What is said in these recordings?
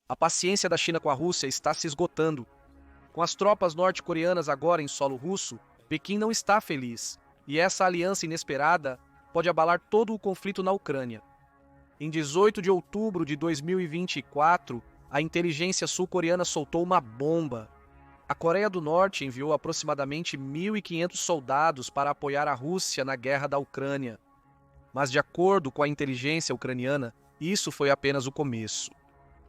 A paciência da China com a Rússia está se esgotando. Com as tropas norte-coreanas agora em solo russo, Pequim não está feliz, e essa aliança inesperada pode abalar todo o conflito na Ucrânia. Em 18 de outubro de 2024, a inteligência sul-coreana soltou uma bomba. A Coreia do Norte enviou aproximadamente 1.500 soldados para apoiar a Rússia na guerra da Ucrânia. Mas, de acordo com a inteligência ucraniana, isso foi apenas o começo.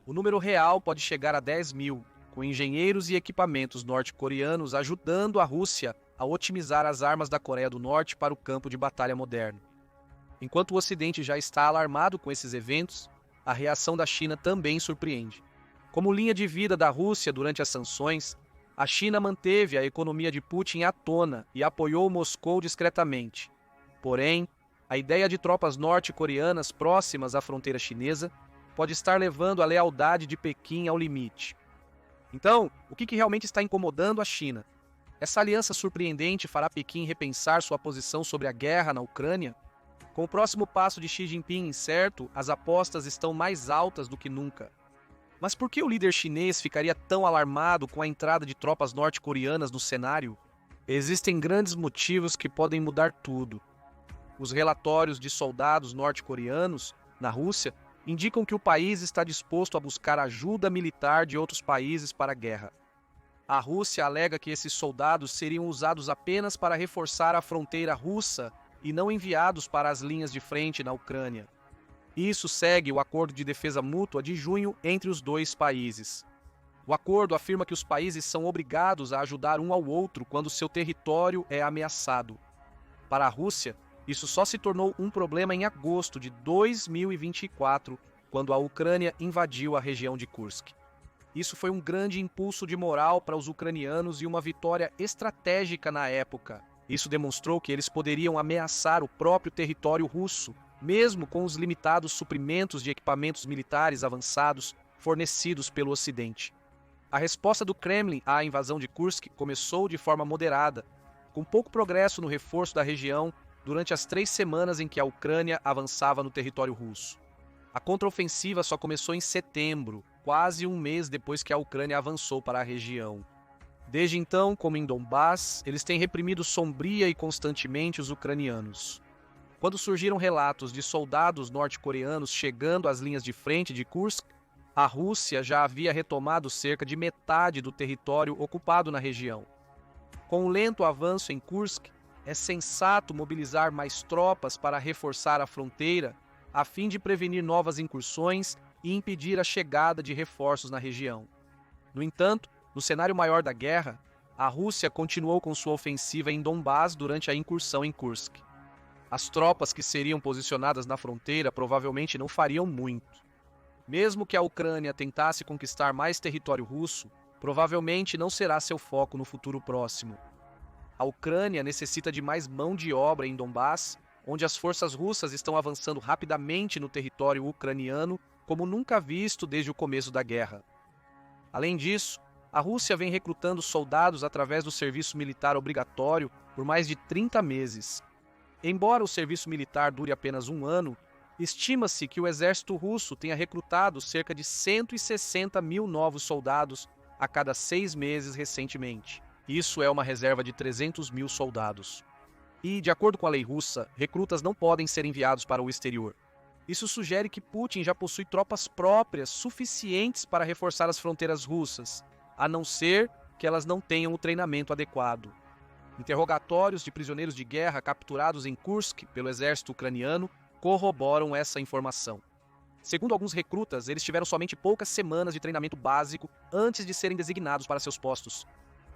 O número real pode chegar a 10 mil, com engenheiros e equipamentos norte-coreanos ajudando a Rússia a otimizar as armas da Coreia do Norte para o campo de batalha moderno. Enquanto o Ocidente já está alarmado com esses eventos, a reação da China também surpreende. Como linha de vida da Rússia durante as sanções, a China manteve a economia de Putin à tona e apoiou Moscou discretamente. Porém, a ideia de tropas norte-coreanas próximas à fronteira chinesa pode estar levando a lealdade de Pequim ao limite. Então, o que realmente está incomodando a China? Essa aliança surpreendente fará Pequim repensar sua posição sobre a guerra na Ucrânia? Com o próximo passo de Xi Jinping incerto, as apostas estão mais altas do que nunca. Mas por que o líder chinês ficaria tão alarmado com a entrada de tropas norte-coreanas no cenário? Existem grandes motivos que podem mudar tudo. Os relatórios de soldados norte-coreanos na Rússia indicam que o país está disposto a buscar ajuda militar de outros países para a guerra. A Rússia alega que esses soldados seriam usados apenas para reforçar a fronteira russa e não enviados para as linhas de frente na Ucrânia. Isso segue o Acordo de Defesa Mútua de junho entre os dois países. O acordo afirma que os países são obrigados a ajudar um ao outro quando seu território é ameaçado. Para a Rússia, isso só se tornou um problema em agosto de 2024, quando a Ucrânia invadiu a região de Kursk. Isso foi um grande impulso de moral para os ucranianos e uma vitória estratégica na época. Isso demonstrou que eles poderiam ameaçar o próprio território russo, mesmo com os limitados suprimentos de equipamentos militares avançados fornecidos pelo Ocidente. A resposta do Kremlin à invasão de Kursk começou de forma moderada, com pouco progresso no reforço da região durante as 3 semanas em que a Ucrânia avançava no território russo. A contraofensiva só começou em setembro, quase um mês depois que a Ucrânia avançou para a região. Desde então, como em Donbass, eles têm reprimido sombria e constantemente os ucranianos. Quando surgiram relatos de soldados norte-coreanos chegando às linhas de frente de Kursk, a Rússia já havia retomado cerca de metade do território ocupado na região. Com o lento avanço em Kursk, é sensato mobilizar mais tropas para reforçar a fronteira, a fim de prevenir novas incursões e impedir a chegada de reforços na região. No entanto, no cenário maior da guerra, a Rússia continuou com sua ofensiva em Donbass durante a incursão em Kursk. As tropas que seriam posicionadas na fronteira provavelmente não fariam muito. Mesmo que a Ucrânia tentasse conquistar mais território russo, provavelmente não será seu foco no futuro próximo. A Ucrânia necessita de mais mão de obra em Donbass, onde as forças russas estão avançando rapidamente no território ucraniano, como nunca visto desde o começo da guerra. Além disso, a Rússia vem recrutando soldados através do serviço militar obrigatório por mais de 30 meses. Embora o serviço militar dure apenas um ano, estima-se que o exército russo tenha recrutado cerca de 160 mil novos soldados a cada 6 meses recentemente. Isso é uma reserva de 300 mil soldados. E, de acordo com a lei russa, recrutas não podem ser enviados para o exterior. Isso sugere que Putin já possui tropas próprias suficientes para reforçar as fronteiras russas, a não ser que elas não tenham o treinamento adequado. Interrogatórios de prisioneiros de guerra capturados em Kursk pelo exército ucraniano corroboram essa informação. Segundo alguns recrutas, eles tiveram somente poucas semanas de treinamento básico antes de serem designados para seus postos.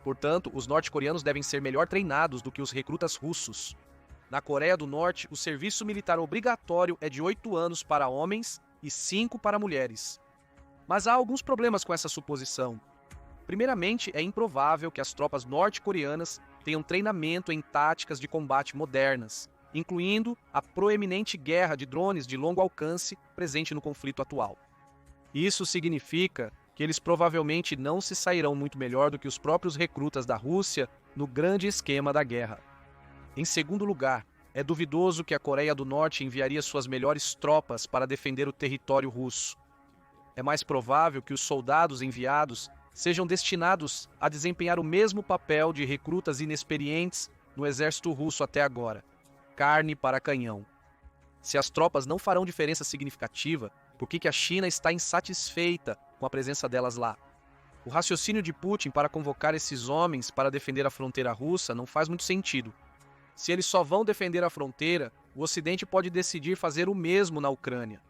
Portanto, os norte-coreanos devem ser melhor treinados do que os recrutas russos. Na Coreia do Norte, o serviço militar obrigatório é de 8 anos para homens e 5 para mulheres. Mas há alguns problemas com essa suposição. Primeiramente, é improvável que as tropas norte-coreanas tenham treinamento em táticas de combate modernas, incluindo a proeminente guerra de drones de longo alcance presente no conflito atual. Isso significa que eles provavelmente não se sairão muito melhor do que os próprios recrutas da Rússia no grande esquema da guerra. Em segundo lugar, é duvidoso que a Coreia do Norte enviaria suas melhores tropas para defender o território russo. é mais provável que os soldados enviados sejam destinados a desempenhar o mesmo papel de recrutas inexperientes no exército russo até agora: carne para canhão. Se as tropas não farão diferença significativa, por que a China está insatisfeita com a presença delas lá? O raciocínio de Putin para convocar esses homens para defender a fronteira russa não faz muito sentido. Se eles só vão defender a fronteira, o Ocidente pode decidir fazer o mesmo na Ucrânia.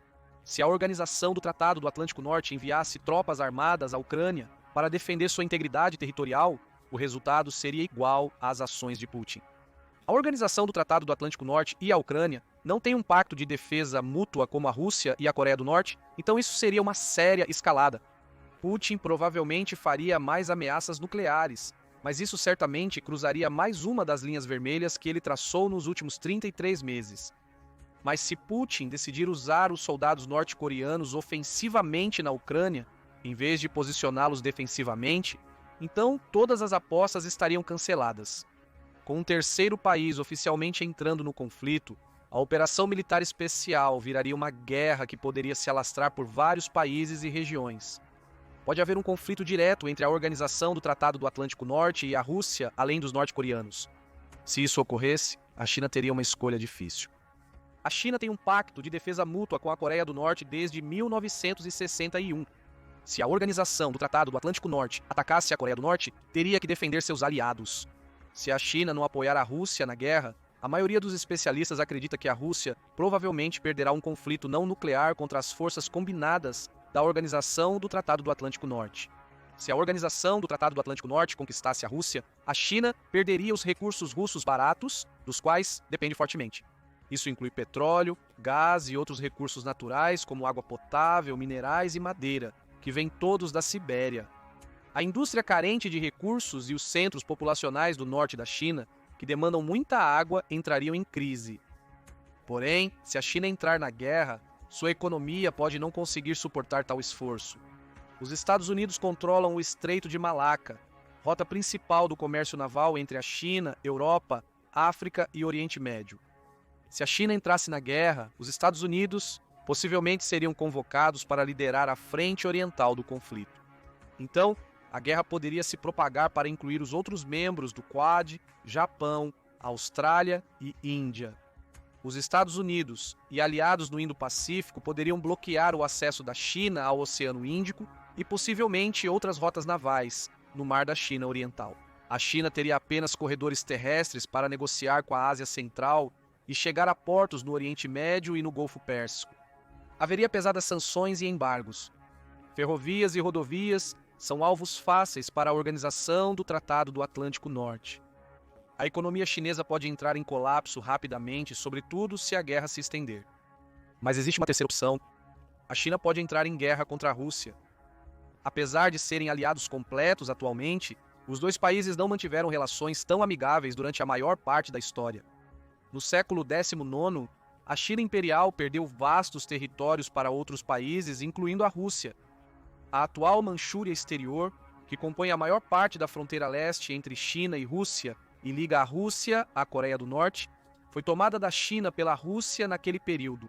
Se a Organização do Tratado do Atlântico Norte enviasse tropas armadas à Ucrânia para defender sua integridade territorial, o resultado seria igual às ações de Putin. A Organização do Tratado do Atlântico Norte e a Ucrânia não têm um pacto de defesa mútua como a Rússia e a Coreia do Norte, então isso seria uma séria escalada. Putin provavelmente faria mais ameaças nucleares, mas isso certamente cruzaria mais uma das linhas vermelhas que ele traçou nos últimos 33 meses. Mas se Putin decidir usar os soldados norte-coreanos ofensivamente na Ucrânia, em vez de posicioná-los defensivamente, então todas as apostas estariam canceladas. Com um terceiro país oficialmente entrando no conflito, a operação militar especial viraria uma guerra que poderia se alastrar por vários países e regiões. Pode haver um conflito direto entre a Organização do Tratado do Atlântico Norte e a Rússia, além dos norte-coreanos. Se isso ocorresse, a China teria uma escolha difícil. A China tem um pacto de defesa mútua com a Coreia do Norte desde 1961. Se a Organização do Tratado do Atlântico Norte atacasse a Coreia do Norte, teria que defender seus aliados. Se a China não apoiar a Rússia na guerra, a maioria dos especialistas acredita que a Rússia provavelmente perderá um conflito não nuclear contra as forças combinadas da Organização do Tratado do Atlântico Norte. Se a Organização do Tratado do Atlântico Norte conquistasse a Rússia, a China perderia os recursos russos baratos, dos quais depende fortemente. Isso inclui petróleo, gás e outros recursos naturais, como água potável, minerais e madeira, que vêm todos da Sibéria. A indústria carente de recursos e os centros populacionais do norte da China, que demandam muita água, entrariam em crise. Porém, se a China entrar na guerra, sua economia pode não conseguir suportar tal esforço. Os Estados Unidos controlam o Estreito de Malaca, rota principal do comércio naval entre a China, Europa, África e Oriente Médio. Se a China entrasse na guerra, os Estados Unidos possivelmente seriam convocados para liderar a frente oriental do conflito. Então, a guerra poderia se propagar para incluir os outros membros do Quad, Japão, Austrália e Índia. Os Estados Unidos e aliados no Indo-Pacífico poderiam bloquear o acesso da China ao Oceano Índico e possivelmente outras rotas navais no Mar da China Oriental. A China teria apenas corredores terrestres para negociar com a Ásia Central e chegar a portos no Oriente Médio e no Golfo Pérsico. Haveria pesadas sanções e embargos. Ferrovias e rodovias são alvos fáceis para a Organização do Tratado do Atlântico Norte. A economia chinesa pode entrar em colapso rapidamente, sobretudo se a guerra se estender. Mas existe uma terceira opção. A China pode entrar em guerra contra a Rússia. Apesar de serem aliados completos atualmente, os dois países não mantiveram relações tão amigáveis durante a maior parte da história. No século XIX, a China imperial perdeu vastos territórios para outros países, incluindo a Rússia. A atual Manchúria Exterior, que compõe a maior parte da fronteira leste entre China e Rússia e liga a Rússia à Coreia do Norte, foi tomada da China pela Rússia naquele período.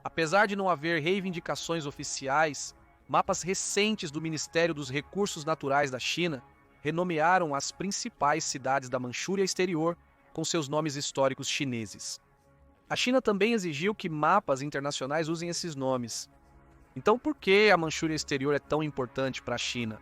Apesar de não haver reivindicações oficiais, mapas recentes do Ministério dos Recursos Naturais da China renomearam as principais cidades da Manchúria Exterior com seus nomes históricos chineses. A China também exigiu que mapas internacionais usem esses nomes. Então, por que a Manchúria Exterior é tão importante para a China?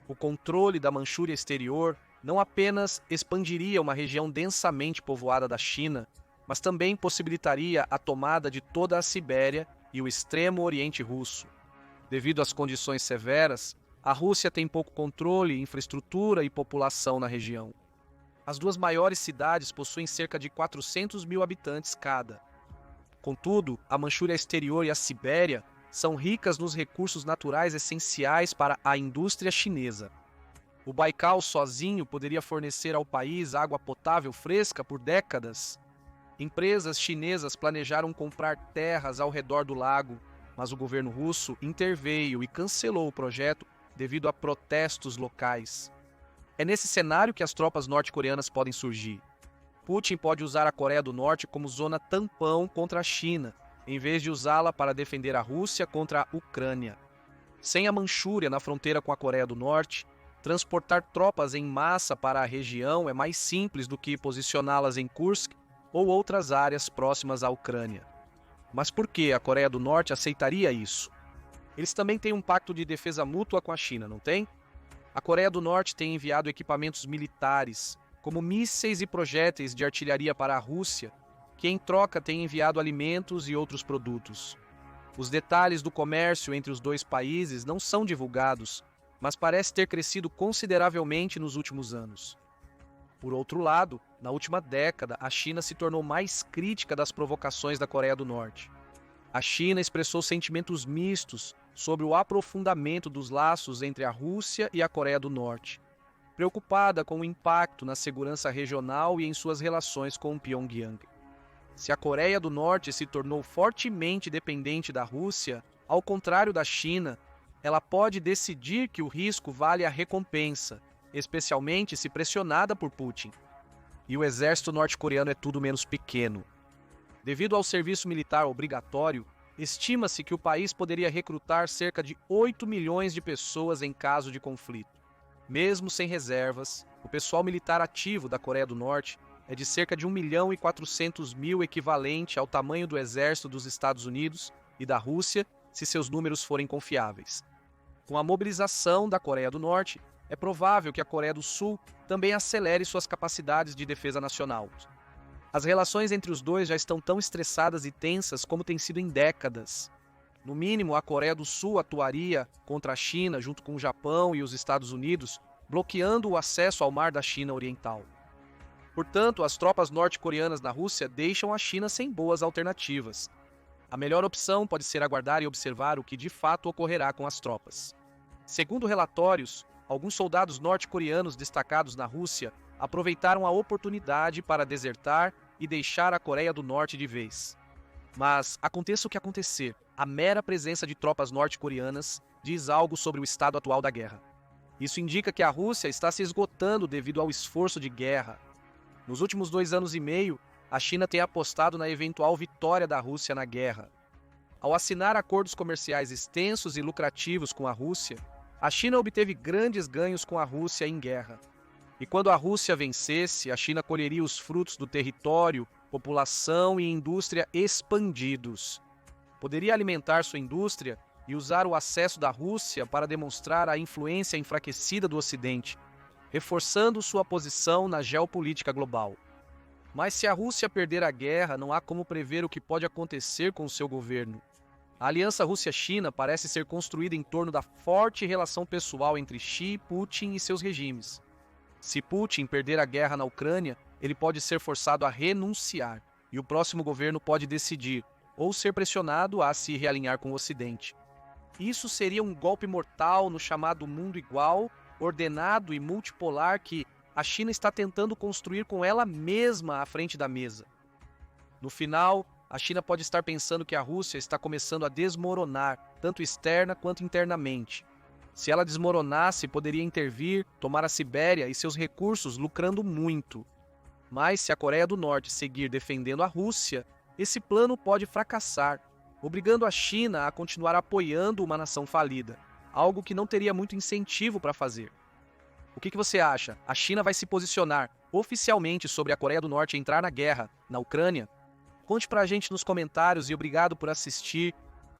O controle da Manchúria Exterior não apenas expandiria uma região densamente povoada da China, mas também possibilitaria a tomada de toda a Sibéria e o extremo Oriente Russo. Devido às condições severas, a Rússia tem pouco controle, infraestrutura e população na região. As duas maiores cidades possuem cerca de 400 mil habitantes cada. Contudo, a Manchúria Exterior e a Sibéria são ricas nos recursos naturais essenciais para a indústria chinesa. O Baikal sozinho poderia fornecer ao país água potável fresca por décadas. Empresas chinesas planejaram comprar terras ao redor do lago, mas o governo russo interveio e cancelou o projeto devido a protestos locais. É nesse cenário que as tropas norte-coreanas podem surgir. Putin pode usar a Coreia do Norte como zona tampão contra a China, em vez de usá-la para defender a Rússia contra a Ucrânia. Sem a Manchúria na fronteira com a Coreia do Norte, transportar tropas em massa para a região é mais simples do que posicioná-las em Kursk ou outras áreas próximas à Ucrânia. Mas por que a Coreia do Norte aceitaria isso? Eles também têm um pacto de defesa mútua com a China, não tem? A Coreia do Norte tem enviado equipamentos militares, como mísseis e projéteis de artilharia para a Rússia, que em troca tem enviado alimentos e outros produtos. Os detalhes do comércio entre os dois países não são divulgados, mas parece ter crescido consideravelmente nos últimos anos. Por outro lado, na última década, a China se tornou mais crítica das provocações da Coreia do Norte. A China expressou sentimentos mistos sobre o aprofundamento dos laços entre a Rússia e a Coreia do Norte, preocupada com o impacto na segurança regional e em suas relações com Pyongyang. Se a Coreia do Norte se tornou fortemente dependente da Rússia, ao contrário da China, ela pode decidir que o risco vale a recompensa, especialmente se pressionada por Putin. E o exército norte-coreano é tudo menos pequeno. Devido ao serviço militar obrigatório, estima-se que o país poderia recrutar cerca de 8 milhões de pessoas em caso de conflito. Mesmo sem reservas, o pessoal militar ativo da Coreia do Norte é de cerca de 1.400.000, equivalente ao tamanho do exército dos Estados Unidos e da Rússia, se seus números forem confiáveis. Com a mobilização da Coreia do Norte, é provável que a Coreia do Sul também acelere suas capacidades de defesa nacional. As relações entre os dois já estão tão estressadas e tensas como têm sido em décadas. No mínimo, a Coreia do Sul atuaria contra a China junto com o Japão e os Estados Unidos, bloqueando o acesso ao Mar da China Oriental. Portanto, as tropas norte-coreanas na Rússia deixam a China sem boas alternativas. A melhor opção pode ser aguardar e observar o que de fato ocorrerá com as tropas. Segundo relatórios, alguns soldados norte-coreanos destacados na Rússia aproveitaram a oportunidade para desertar e deixar a Coreia do Norte de vez. Mas, aconteça o que acontecer, a mera presença de tropas norte-coreanas diz algo sobre o estado atual da guerra. Isso indica que a Rússia está se esgotando devido ao esforço de guerra. Nos últimos 2 anos e meio, a China tem apostado na eventual vitória da Rússia na guerra. Ao assinar acordos comerciais extensos e lucrativos com a Rússia, a China obteve grandes ganhos com a Rússia em guerra. E quando a Rússia vencesse, a China colheria os frutos do território, população e indústria expandidos. Poderia alimentar sua indústria e usar o acesso da Rússia para demonstrar a influência enfraquecida do Ocidente, reforçando sua posição na geopolítica global. Mas se a Rússia perder a guerra, não há como prever o que pode acontecer com o seu governo. A aliança Rússia-China parece ser construída em torno da forte relação pessoal entre Xi, Putin e seus regimes. Se Putin perder a guerra na Ucrânia, ele pode ser forçado a renunciar, e o próximo governo pode decidir, ou ser pressionado a se realinhar com o Ocidente. Isso seria um golpe mortal no chamado mundo igual, ordenado e multipolar que a China está tentando construir com ela mesma à frente da mesa. No final, a China pode estar pensando que a Rússia está começando a desmoronar, tanto externa quanto internamente. Se ela desmoronasse, poderia intervir, tomar a Sibéria e seus recursos, lucrando muito. Mas se a Coreia do Norte seguir defendendo a Rússia, esse plano pode fracassar, obrigando a China a continuar apoiando uma nação falida, algo que não teria muito incentivo para fazer. O que você acha? A China vai se posicionar oficialmente sobre a Coreia do Norte entrar na guerra na Ucrânia? Conte pra gente nos comentários e obrigado por assistir.